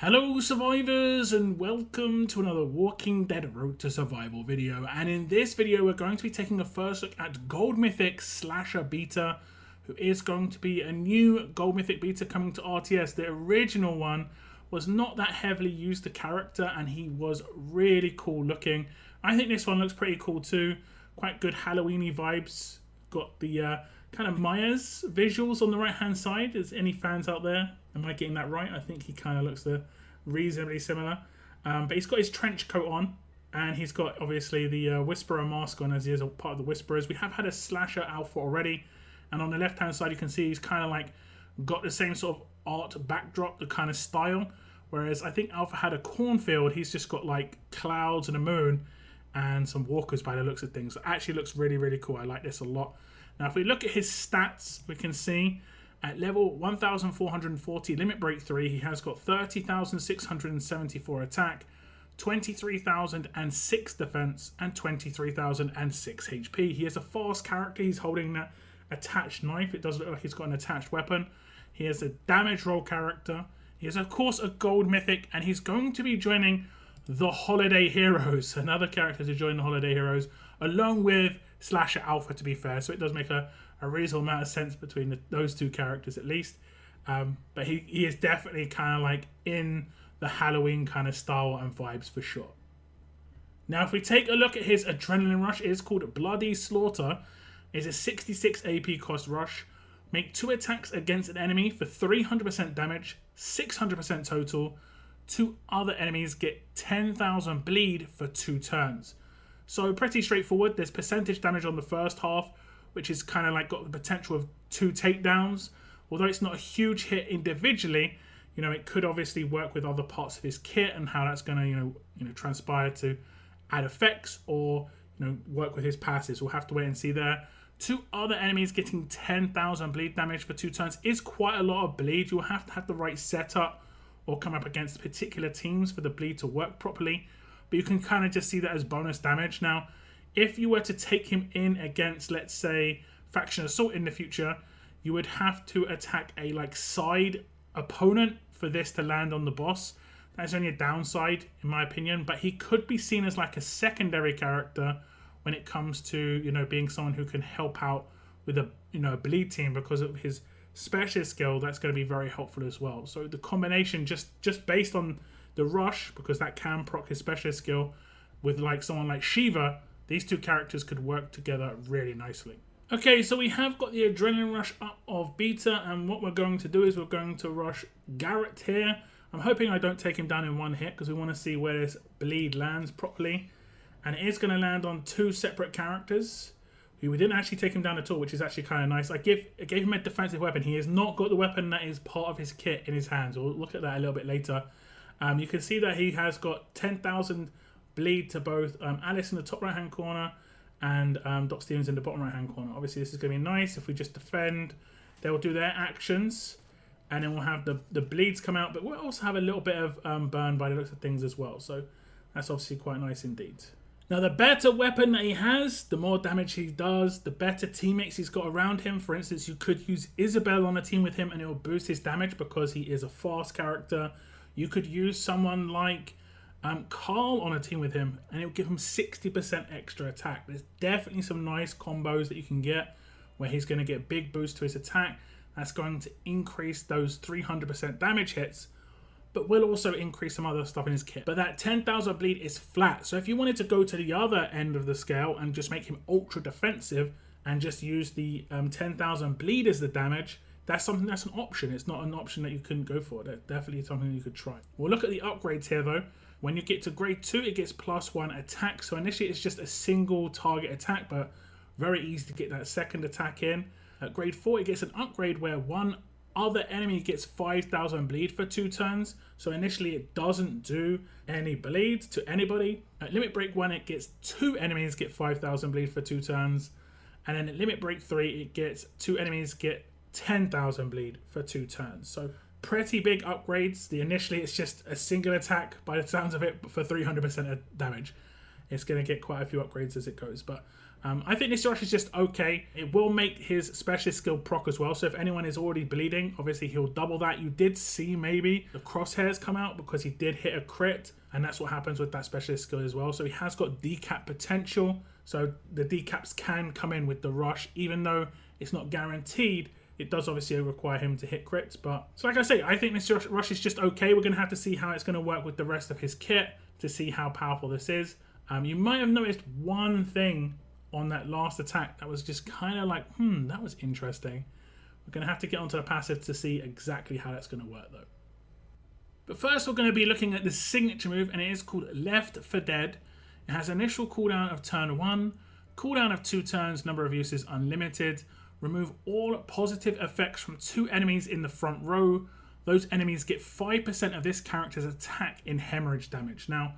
Hello survivors and welcome to another Walking Dead Road to Survival video, and in this video we're going to be taking a first look at Gold Mythic Slasher Beta, who is going to be a new Gold Mythic Beta coming to RTS. The original one was not that heavily used the character and he was really cool looking. I think this one looks pretty cool too, quite good Halloween-y vibes. Got the kind of Myers visuals on the right hand side. Is any fans out there? Am I getting that right? I think he kind of looks reasonably similar. But he's got his trench coat on, and he's got obviously the Whisperer mask on, as he is a part of the Whisperers. We have had a Slasher Alpha already, and on the left hand side you can see he's kind of like got the same sort of art backdrop, the kind of style. Whereas I think Alpha had a cornfield, he's just got like clouds and a moon and some walkers by the looks of things. So it actually looks really, really cool. I like this a lot. Now if we look at his stats, we can see at level 1440 limit break 3, he has got 30,674 attack, 23,006 defense, and 23,006 HP. He is a fast character. He's holding that attached knife. It does look like he's got an attached weapon. He is a damage roll character. He is of course a gold mythic, and he's going to be joining the Holiday Heroes, another character to join the Holiday Heroes, along with Slasher Alpha, to be fair. So it does make a reasonable amount of sense between those two characters at least. But he is definitely kind of like in the Halloween kind of style and vibes for sure. Now if we take a look at his Adrenaline Rush, it is called Bloody Slaughter. It's a 66 AP cost rush. Make 2 attacks against an enemy for 300% damage, 600% total. 2 other enemies get 10,000 bleed for 2 turns. So pretty straightforward. There's percentage damage on the first half, which is kind of like got the potential of 2 takedowns. Although it's not a huge hit individually, you know, it could obviously work with other parts of his kit and how that's going to, you know, transpire to add effects or, you know, work with his passes. We'll have to wait and see there. 2 other enemies getting 10,000 bleed damage for 2 turns is quite a lot of bleed. You'll have to have the right setup or come up against particular teams for the bleed to work properly. But you can kind of just see that as bonus damage. Now, if you were to take him in against, let's say, Faction Assault in the future, you would have to attack a like side opponent for this to land on the boss. That's only a downside, in my opinion. But he could be seen as like a secondary character when it comes to, you know, being someone who can help out with a, you know, a bleed team because of his specialist skill. That's going to be very helpful as well. So the combination, just based on the rush, because that can proc his specialist skill, with like someone like Shiva, these 2 characters could work together really nicely. Okay, so we have got the Adrenaline Rush up of Beta, and what we're going to do is we're going to rush Garrett here. I'm hoping I don't take him down in one hit because we want to see where this bleed lands properly. And it is going to land on 2 separate characters. We didn't actually take him down at all, which is actually kind of nice. I gave him a defensive weapon. He has not got the weapon that is part of his kit in his hands. We'll look at that a little bit later. You can see that he has got 10,000 bleed to both Alice in the top right hand corner and Doc Stevens in the bottom right hand corner. Obviously this is going to be nice. If we just defend, they'll do their actions, and then we'll have the bleeds come out, but we'll also have a little bit of burn by the looks of things as well. So that's obviously quite nice indeed. Now the better weapon that he has, the more damage he does, the better teammates he's got around him. For instance, you could use Isabel on a team with him and it will boost his damage because he is a fast character. You could use someone like Carl on a team with him and it will give him 60% extra attack. There's definitely some nice combos that you can get where he's going to get a big boost to his attack. That's going to increase those 300% damage hits, but will also increase some other stuff in his kit. But that 10,000 bleed is flat. So if you wanted to go to the other end of the scale and just make him ultra defensive and just use the 10,000 bleed as the damage, that's an option. It's not an option that you couldn't go for. That's definitely something you could try. We'll look at the upgrades here though. When you get to grade 2, it gets +1 attack. So initially it's just a single target attack, but very easy to get that second attack in. At grade 4, it gets an upgrade where one other enemy gets 5,000 bleed for 2 turns. So initially it doesn't do any bleed to anybody. At limit break 1, it gets 2 enemies get 5,000 bleed for 2 turns. And then at limit break 3, it gets 2 enemies get 10,000 bleed for 2 turns. So pretty big upgrades. Initially it's just a single attack by the sounds of it for 300% of damage. It's going to get quite a few upgrades as it goes. But I think this rush is just okay. It will make his specialist skill proc as well. So if anyone is already bleeding, obviously he'll double that. You did see maybe the crosshairs come out because he did hit a crit. And that's what happens with that specialist skill as well. So he has got decap potential. So the decaps can come in with the rush, even though it's not guaranteed. It does obviously require him to hit crits. But so like I say, I think this rush is just okay. We're going to have to see how it's going to work with the rest of his kit to see how powerful this is. You might have noticed one thing on that last attack that was just kind of like, that was interesting. We're going to have to get onto the passive to see exactly how that's going to work though. But first we're going to be looking at the signature move, and it is called Left for Dead. It has initial cooldown of turn 1, cooldown of 2 turns, number of uses unlimited. Remove all positive effects from 2 enemies in the front row. Those enemies get 5% of this character's attack in hemorrhage damage. Now,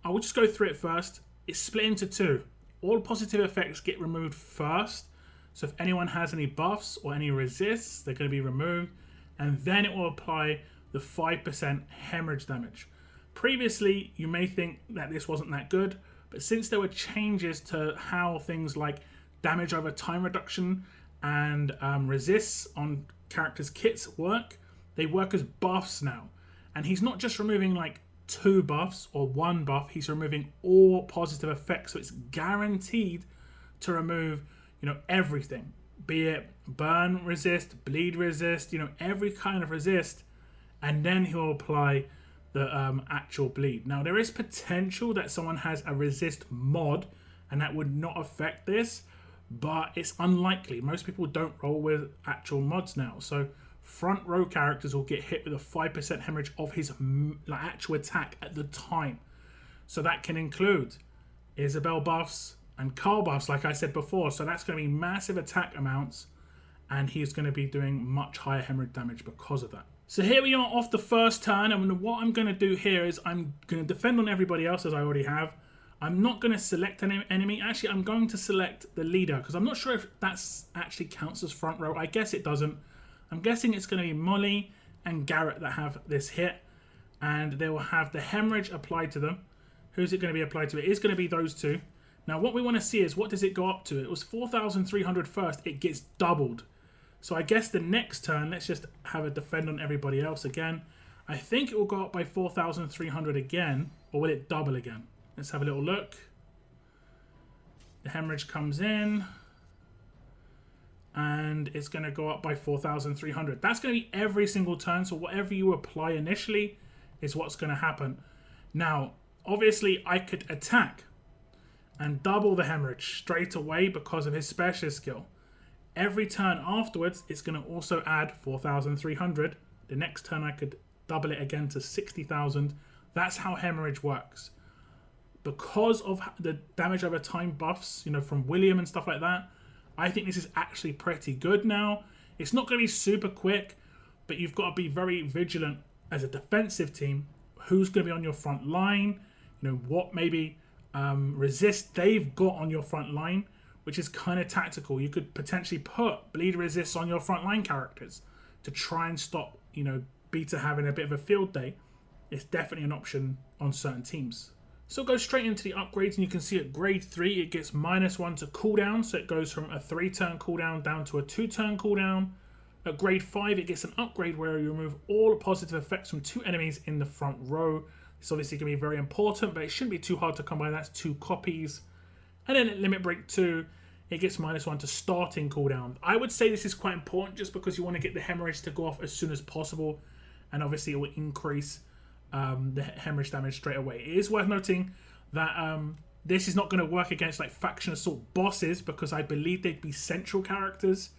I will just go through it first. It's split into 2. All positive effects get removed first. So if anyone has any buffs or any resists, they're going to be removed. And then it will apply the 5% hemorrhage damage. Previously, you may think that this wasn't that good, but since there were changes to how things like damage over time reduction and resists on characters' kits work, they work as buffs now. And he's not just removing like 2 buffs or 1 buff, he's removing all positive effects. So it's guaranteed to remove, everything, be it burn resist, bleed resist, every kind of resist. And then he'll apply the actual bleed. Now, there is potential that someone has a resist mod and that would not affect this, but it's unlikely. Most people don't roll with actual mods now. So front row characters will get hit with a 5% hemorrhage of his actual attack at the time. So that can include Isabel buffs and Carl buffs, like I said before. So that's going to be massive attack amounts, and he's going to be doing much higher hemorrhage damage because of that. So here we are off the first turn, and what I'm going to do here is I'm going to defend on everybody else as I already have. I'm not going to select an enemy. Actually, I'm going to select the leader because I'm not sure if that's actually counts as front row. I guess it doesn't. I'm guessing it's going to be Molly and Garrett that have this hit, and they will have the hemorrhage applied to them. Who's it going to be applied to? It is going to be those 2. Now, what we want to see is what does it go up to? It was 4,300 first. It gets doubled. So I guess the next turn, let's just have a defend on everybody else again. I think it will go up by 4,300 again, or will it double again? Let's have a little look. The hemorrhage comes in, and it's going to go up by 4,300. That's going to be every single turn, so whatever you apply initially is what's going to happen. Now, obviously, I could attack and double the hemorrhage straight away because of his specialist skill. Every turn afterwards, it's going to also add 4,300. The next turn, I could double it again to 60,000. That's how hemorrhage works. Because of the damage over time buffs, from William and stuff like that, I think this is actually pretty good now. It's not going to be super quick, but you've got to be very vigilant as a defensive team. Who's going to be on your front line? What maybe resist they've got on your front line, which is kind of tactical. You could potentially put bleed resists on your frontline characters to try and stop, Beta having a bit of a field day. It's definitely an option on certain teams. So go straight into the upgrades, and you can see at grade 3 it gets -1 to cooldown, so it goes from a 3-turn cooldown down to a 2-turn cooldown. At grade 5 it gets an upgrade where you remove all positive effects from 2 enemies in the front row. It's obviously going to be very important, but it shouldn't be too hard to come by. That's 2 copies. And then at limit break 2 it gets -1 to starting cooldown. I would say this is quite important just because you want to get the hemorrhage to go off as soon as possible, and obviously it will increase the hemorrhage damage straight away. It is worth noting that this is not going to work against like faction assault bosses because I believe they'd be central characters.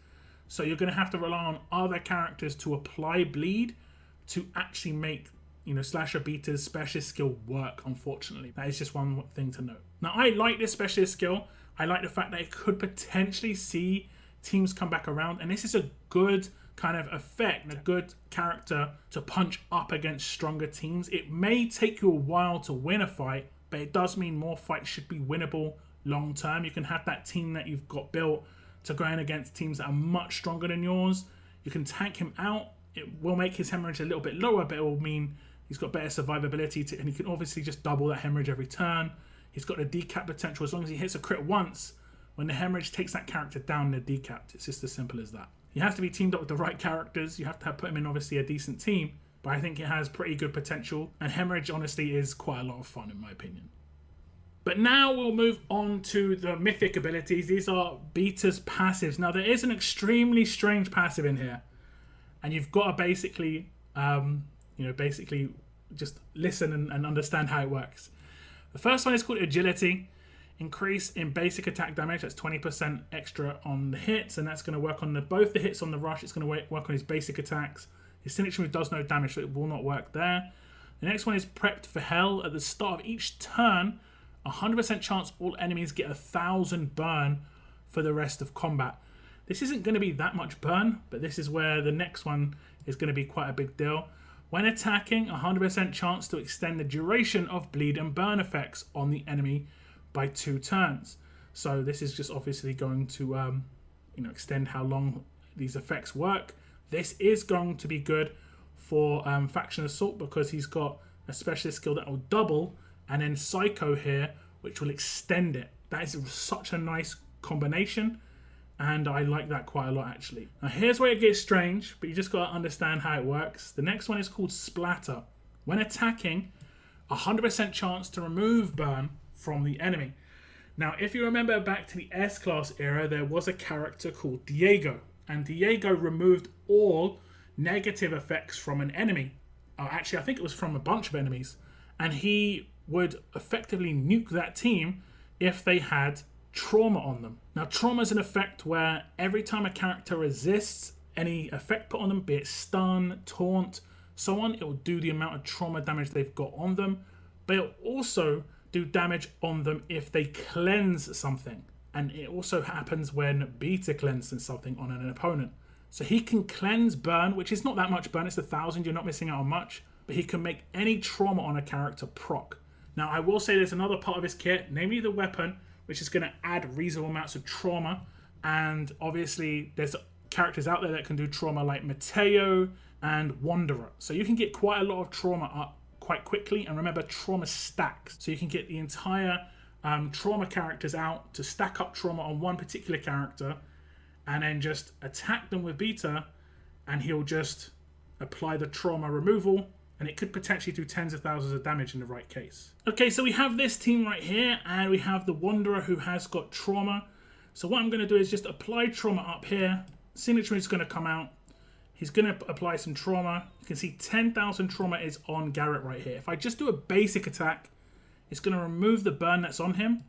So you're going to have to rely on other characters to apply bleed to actually make Slasher Beta's specialist skill work, unfortunately. That is just one thing to note. Now, I like this specialist skill. I like the fact that it could potentially see teams come back around, and this is a good kind of effect, a good character to punch up against stronger teams. It may take you a while to win a fight, but it does mean more fights should be winnable long term. You can have that team that you've got built to go in against teams that are much stronger than yours. You can tank him out. It will make his hemorrhage a little bit lower, but it will mean he's got better survivability, and he can obviously just double that hemorrhage every turn. He's got the decap potential. As long as he hits a crit once when the hemorrhage takes that character down, they're decapped. It's just as simple as that. You have to be teamed up with the right characters. You have to put him in, obviously, a decent team. But I think it has pretty good potential. And hemorrhage, honestly, is quite a lot of fun, in my opinion. But now we'll move on to the mythic abilities. These are Beta's passives. Now, there is an extremely strange passive in here. And you've got to basically, basically just listen and understand how it works. The first one is called Agility. Increase in basic attack damage. That's 20% extra on the hits, and that's going to work on both the hits on the rush. It's going to work on his basic attacks. His signature move does no damage, so it will not work there. The next one is Prepped for Hell. At the start of each turn, 100% chance all enemies get 1,000 burn for the rest of combat. This isn't going to be that much burn, but this is where the next one is going to be quite a big deal. When attacking, 100% chance to extend the duration of bleed and burn effects on the enemy by 2 turns. So this is just obviously going to extend how long these effects work. This is going to be good for Faction Assault because he's got a specialist skill that will double, and then Psycho here, which will extend it. That is such a nice combination, and I like that quite a lot, actually. Now here's where it gets strange, but you just got to understand how it works. The next one is called Splatter. When attacking, 100% chance to remove burn from the enemy. Now, if you remember back to the S-Class era, there was a character called Diego, and Diego removed all negative effects from an enemy. Actually, I think it was from a bunch of enemies, and he would effectively nuke that team if they had trauma on them. Now, trauma is an effect where every time a character resists any effect put on them, be it stun, taunt, so on, it will do the amount of trauma damage they've got on them, but it'll also do damage on them if they cleanse something. And it also happens when Beta cleanses something on an opponent. So he can cleanse burn, which is not that much burn, it's 1,000, you're not missing out on much, but he can make any trauma on a character proc. Now I will say there's another part of his kit, namely the weapon, which is going to add reasonable amounts of trauma, and obviously there's characters out there that can do trauma like Mateo and Wanderer. So you can get quite a lot of trauma up quite quickly, and remember, trauma stacks, so you can get the entire trauma characters out to stack up trauma on one particular character and then just attack them with Beta, and he'll just apply the trauma removal, and it could potentially do tens of thousands of damage in the right case. Okay, so we have this team right here, and we have the Wanderer who has got trauma. So what I'm going to do is just apply trauma up here. Signature is going to come out. He's going to apply some trauma. You can see 10,000 trauma is on Garrett right here. If I just do a basic attack, it's going to remove the burn that's on him,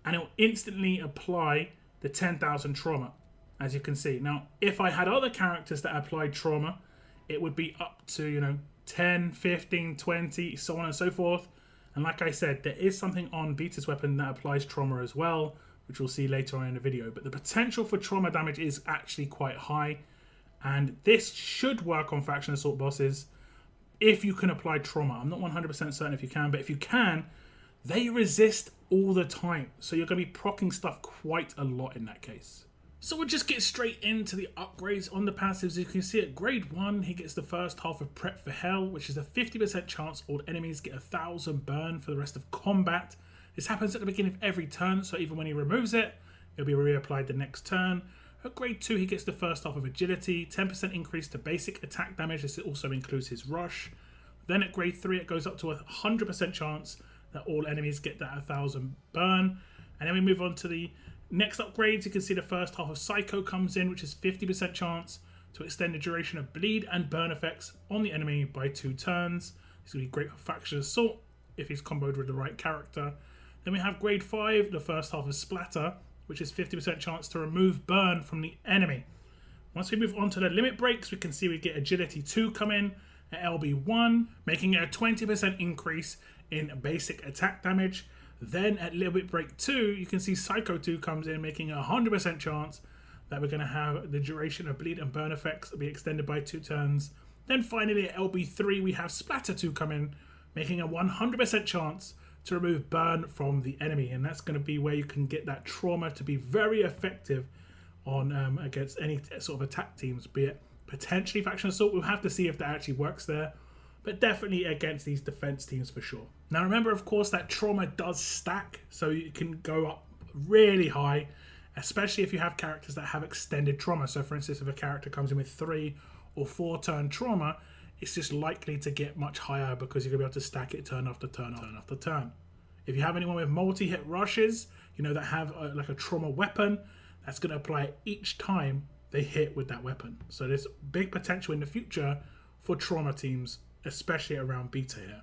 and it will instantly apply the 10,000 trauma, as you can see. Now, if I had other characters that applied trauma, it would be up to, 10, 15, 20, so on and so forth. And like I said, there is something on Beta's weapon that applies trauma as well, which we'll see later on in the video. But the potential for trauma damage is actually quite high. And this should work on Faction Assault bosses if you can apply trauma. I'm not 100% certain if you can, but if you can, they resist all the time. So you're going to be proccing stuff quite a lot in that case. So we'll just get straight into the upgrades on the passives. You can see at grade 1, he gets the first half of Prep for Hell, which is a 50% chance all enemies get 1,000 burn for the rest of combat. This happens at the beginning of every turn, so even when he removes it, it'll be reapplied the next turn. At grade 2, he gets the first half of Agility, 10% increase to basic attack damage. This also includes his rush. Then at grade 3, it goes up to a 100% chance that all enemies get that 1,000 burn. And then we move on to the next upgrades. You can see the first half of Psycho comes in, which is 50% chance to extend the duration of bleed and burn effects on the enemy by 2 turns. This will be great for Faction Assault if he's comboed with the right character. Then we have grade 5, the first half of Splatter, which is 50% chance to remove burn from the enemy. Once we move on to the limit breaks, we can see we get Agility 2 come in at LB1, making it a 20% increase in basic attack damage. Then at limit break 2, you can see Psycho 2 comes in, making a 100% chance that we're going to have the duration of bleed and burn effects be extended by 2 turns. Then finally at LB3, we have Splatter 2 come in, making a 100% chance to remove burn from the enemy, and that's going to be where you can get that trauma to be very effective on against any sort of attack teams, be it potentially Faction Assault. We'll have to see if that actually works there, but definitely against these defense teams for sure. Now remember, of course, that trauma does stack, so you can go up really high especially if you have characters that have extended trauma. So for instance, if a character comes in with 3 or 4 turn trauma, it's just likely to get much higher because you're going to be able to stack it turn after turn after turn. If you have anyone with multi-hit rushes, that have like a trauma weapon, that's going to apply each time they hit with that weapon. So there's big potential in the future for trauma teams, especially around beta here.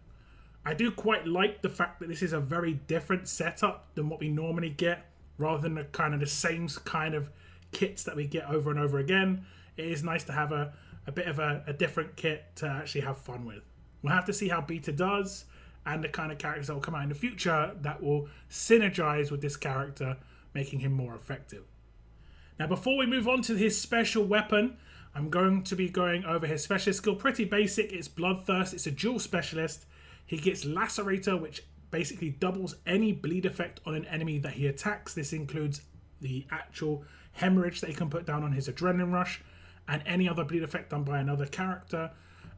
I do quite like the fact that this is a very different setup than what we normally get, rather than the same kind of kits that we get over and over again. It is nice to have a bit of a different kit to actually have fun with. We'll have to see how beta does and the kind of characters that will come out in the future that will synergize with this character, making him more effective. Now, before we move on to his special weapon, I'm going to be going over his specialist skill. Pretty basic. It's Bloodthirst. It's a dual specialist. He gets Lacerator, which basically doubles any bleed effect on an enemy that he attacks. This includes the actual hemorrhage that he can put down on his Adrenaline Rush and any other bleed effect done by another character.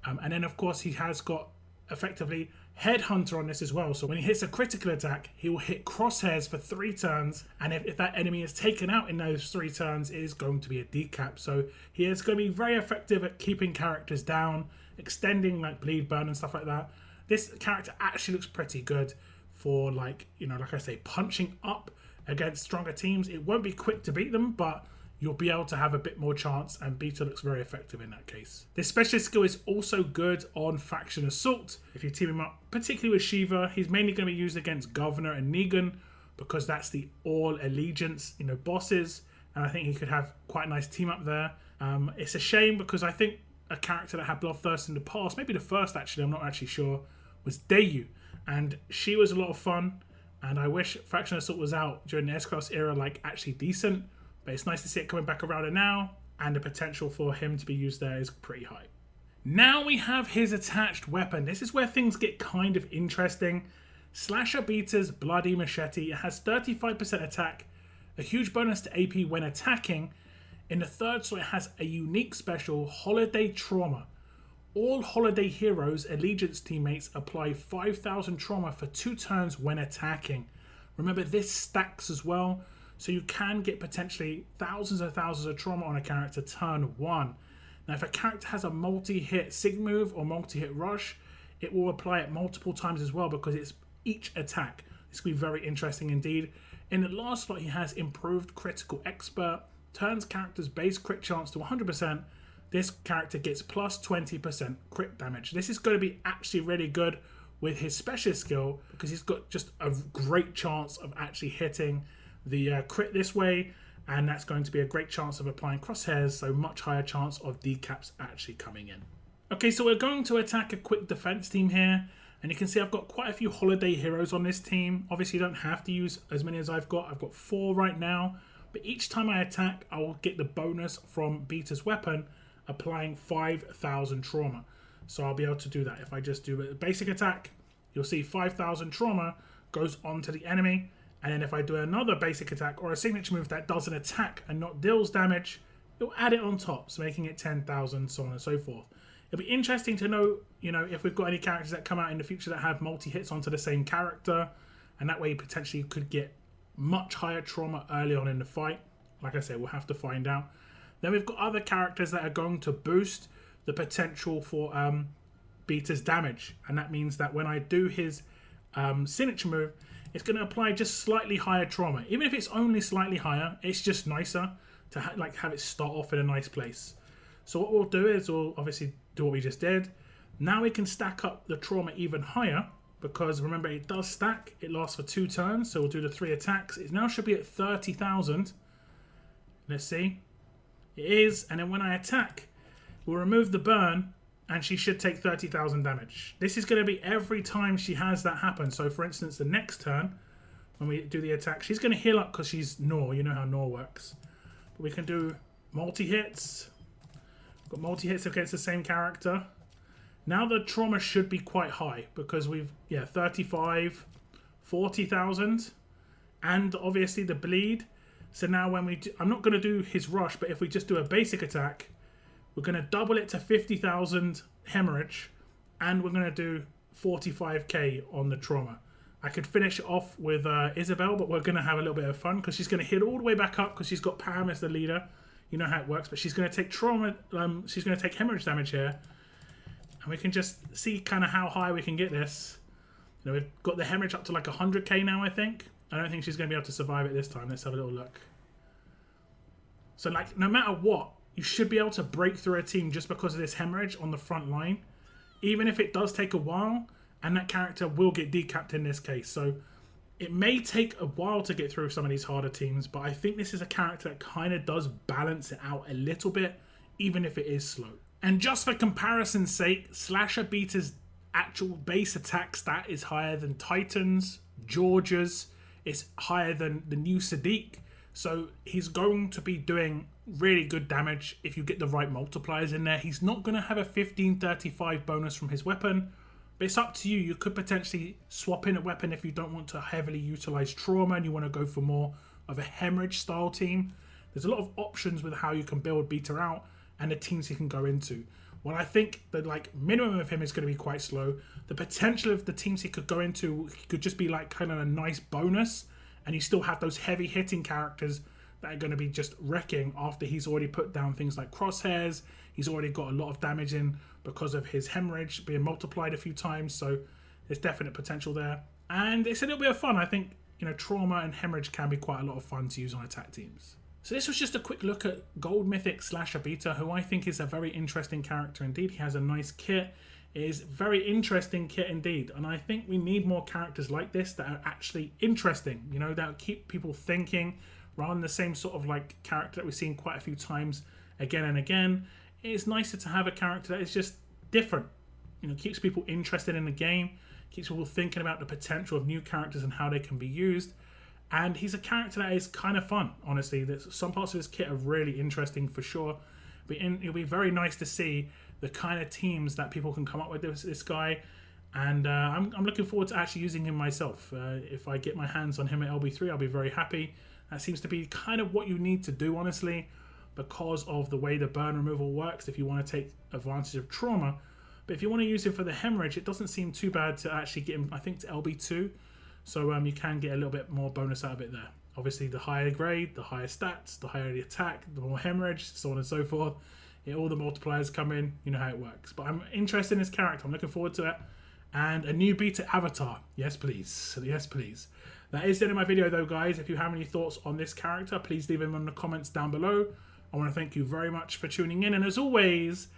And then, of course, he has got effectively Headhunter on this as well. So when he hits a critical attack, he will hit crosshairs for 3 turns. And if that enemy is taken out in those 3 turns, it is going to be a decap. So he is going to be very effective at keeping characters down, extending like bleed burn and stuff like that. This character actually looks pretty good for like I say, punching up against stronger teams. It won't be quick to beat them, but you'll be able to have a bit more chance, and beta looks very effective in that case. This specialist skill is also good on Faction Assault. If you team him up, particularly with Shiva, he's mainly going to be used against Governor and Negan because that's the all allegiance, bosses, and I think he could have quite a nice team up there. It's a shame because I think a character that had Bloodthirst in the past, maybe the first actually, I'm not actually sure, was Dayu, and she was a lot of fun, and I wish Faction Assault was out during the S-Class era, like actually decent. But it's nice to see it coming back around now, and the potential for him to be used there is pretty high. Now we have his attached weapon. This is where things get kind of interesting. Slasher Beater's Bloody Machete. It has 35% attack, a huge bonus to AP when attacking. In the third slot, it has a unique special, Holiday Trauma. All Holiday Heroes Allegiance teammates apply 5,000 trauma for 2 turns when attacking. Remember, this stacks as well. So you can get potentially thousands of trauma on a character turn 1. Now if a character has a multi-hit sig move or multi-hit rush, it will apply it multiple times as well because it's each attack. This will be very interesting indeed. In the last slot, he has improved critical expert, turns character's base crit chance to 100%. This character gets plus 20% crit damage. This is going to be actually really good with his specialist skill because he's got just a great chance of actually hitting the crit this way, and that's going to be a great chance of applying crosshairs, so much higher chance of decaps actually coming in. Okay, so we're going to attack a quick defense team here, and you can see I've got quite a few Holiday Heroes on this team. Obviously you don't have to use as many as I've got 4 right now, but each time I attack I will get the bonus from Beta's weapon, applying 5,000 trauma. So I'll be able to do that. If I just do a basic attack, you'll see 5,000 trauma goes onto the enemy. And then if I do another basic attack or a signature move that does an attack and not deals damage, it'll add it on top, so making it 10,000, so on and so forth. It'll be interesting to know, if we've got any characters that come out in the future that have multi-hits onto the same character, and that way potentially you could get much higher trauma early on in the fight. Like I said, we'll have to find out. Then we've got other characters that are going to boost the potential for Beta's damage, and that means that when I do his signature move, it's going to apply just slightly higher trauma. Even if it's only slightly higher, it's just nicer to have it start off in a nice place. So what we'll do is we'll obviously do what we just did. Now we can stack up the trauma even higher because remember it does stack. It lasts for 2 turns, so we'll do the 3 attacks. It now should be at 30,000. Let's see. It is, and then when I attack, we'll remove the burn, and she should take 30,000 damage. This is going to be every time she has that happen. So for instance, the next turn, when we do the attack, she's going to heal up because she's Nor. You know how Nor works. But we can do multi-hits. Got multi-hits against the same character. Now the trauma should be quite high because we've, 35, 40,000. And obviously the bleed. So now when we do, I'm not going to do his rush, but if we just do a basic attack, we're going to double it to 50,000 hemorrhage, and we're going to do 45k on the trauma. I could finish it off with Isabel, but we're going to have a little bit of fun because she's going to hit all the way back up because she's got Pam as the leader. You know how it works, but she's going to take trauma. She's going to take hemorrhage damage here, and we can just see kind of how high we can get this. You know, we've got the hemorrhage up to like 100k now, I think. I don't think she's going to be able to survive it this time. Let's have a little look. So, like, no matter what, you should be able to break through a team just because of this hemorrhage on the front line. Even if it does take a while, and that character will get decapped in this case. So, it may take a while to get through some of these harder teams, but I think this is a character that kind of does balance it out a little bit, even if it is slow. And just for comparison's sake, Slasher Beta's actual base attack stat is higher than Titan's, George's, it's higher than the new Sadiq. So he's going to be doing really good damage if you get the right multipliers in there. He's not going to have a 1535 bonus from his weapon, but it's up to you. You could potentially swap in a weapon if you don't want to heavily utilize trauma and you want to go for more of a hemorrhage style team. There's a lot of options with how you can build Beta out and the teams he can go into. Well, I think the like minimum of him is going to be quite slow. The potential of the teams he could go into could just be like kind of a nice bonus, and you still have those heavy hitting characters that are going to be just wrecking after he's already put down things like crosshairs. He's already got a lot of damage in because of his hemorrhage being multiplied a few times, so there's definite potential there. And it's a little bit of fun. I think, you know, trauma and hemorrhage can be quite a lot of fun to use on attack teams. So this was just a quick look at Gold Mythic Slasher Beta, who I think is a very interesting character indeed. He has a nice kit. It is very interesting kit indeed. And I think we need more characters like this that are actually interesting, you know, that keep people thinking rather than the same sort of like character that we've seen quite a few times again and again. It's nicer to have a character that is just different. You know, keeps people interested in the game, keeps people thinking about the potential of new characters and how they can be used. And he's a character that is kind of fun, honestly. There's some parts of his kit are really interesting for sure. But it'll be very nice to see the kind of teams that people can come up with this guy. And I'm looking forward to actually using him myself. If I get my hands on him at LB3, I'll be very happy. That seems to be kind of what you need to do, honestly, because of the way the burn removal works if you want to take advantage of trauma. But if you want to use him for the hemorrhage, it doesn't seem too bad to actually get him, I think, to LB2. So you can get a little bit more bonus out of it there. Obviously, the higher grade, the higher stats, the higher the attack, the more hemorrhage, so on and so forth. All the multipliers come in. You know how it works. But I'm interested in this character. I'm looking forward to it. And a new beta avatar. Yes, please. Yes, please. That is the end of my video, though, guys. If you have any thoughts on this character, please leave them in the comments down below. I want to thank you very much for tuning in. And as always,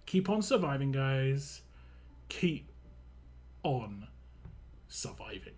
keep on surviving, guys. Keep on surviving.